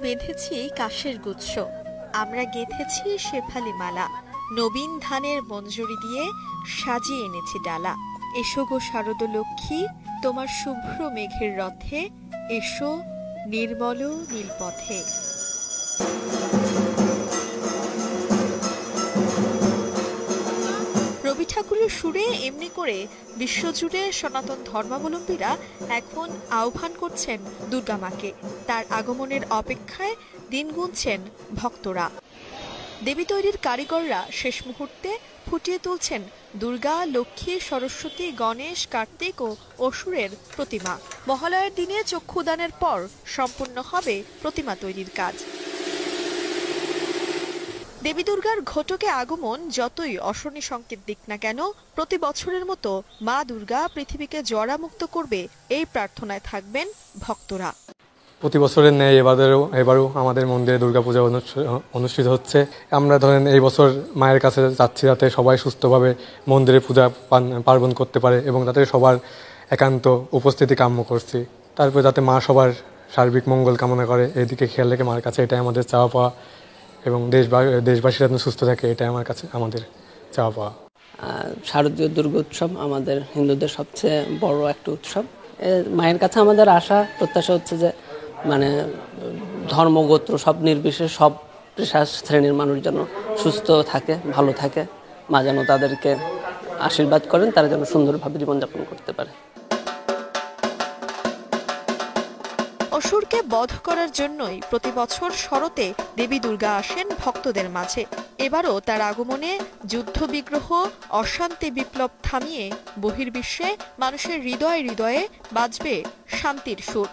বেঁধেছি কাশের গুচ্ছ, আমরা গেঁথেছি শেফালি মালা, নবীন ধানের মঞ্জুরি দিয়ে সাজিয়ে এনেছি ডালা। এসো গো শারদ লক্ষ্মী, তোমার শুভ্র মেঘের রথে, এসো নির্মল নীলপথে। রবি ঠাকুরের সুরে এমনি করে বিশ্বজুড়ে সনাতন ধর্মাবলম্বীরা এখন আহ্বান করছেন দুর্গা মাকে। তার আগমনের অপেক্ষায় দিন গুনছেন ভক্তরা। দেবী তৈরির কারিগররা শেষ মুহূর্তে ফুটিয়ে তুলছেন দুর্গা, লক্ষ্মী, সরস্বতী, গণেশ, কার্তিক ও অসুরের প্রতিমা। মহালয়ার দিনে চক্ষুদানের পর সম্পূর্ণ হবে প্রতিমা তৈরির কাজ। দেবী দুর্গার ঘটকে আগমন যতই অশনি সংকেত দিক না কেন, প্রতি বছরের মতো মা দুর্গা পৃথিবীকে জরামুক্ত করবে এই প্রার্থনায় থাকবেন ভক্তরা। প্রতি বছরের ন্যায় এবারও আমাদের মন্দিরে দুর্গাপূজা অনুষ্ঠিত হচ্ছে। আমরা ধরেন এই বছর মায়ের কাছে যাচ্ছি যাতে সবাই সুস্থভাবে মন্দিরে পূজা পার্বণ করতে পারে এবং তাতে সবার একান্ত উপস্থিতি কাম্য করছি। তারপরে যাতে মা সবার সার্বিক মঙ্গল কামনা করে, এদিকে খেয়াল রেখে মার কাছে এটাই আমাদের চাওয়া পাওয়া, এবং দেশবাসীরা যেন সুস্থ থাকে এটাই আমাদের চাওয়া পাওয়া। শারদীয় দুর্গোৎসব আমাদের হিন্দুদের সবচেয়ে বড় একটা উৎসব। মায়ের কাছে আমাদের আশা প্রত্যাশা হচ্ছে যে মানে ধর্মগোত্র সব নির্বিশেষে সব পেশা শ্রেণীর মানুষ যেন সুস্থ থাকে, ভালো থাকে। মা যেন তাদেরকে আশীর্বাদ করেন, তারা যেন সুন্দরভাবে জীবনযাপন করতে পারে। অসুরকে বধ করার জন্যই প্রতি বছর শরতে দেবী দুর্গা আসেন ভক্তদের মাঝে। এবারও তার আগমনে যুদ্ধ বিগ্রহ, অশান্তি বিপ্লব থামিয়ে বহির্বিশ্বে মানুষের হৃদয়ে হৃদয়ে বাজবে শান্তির সুর।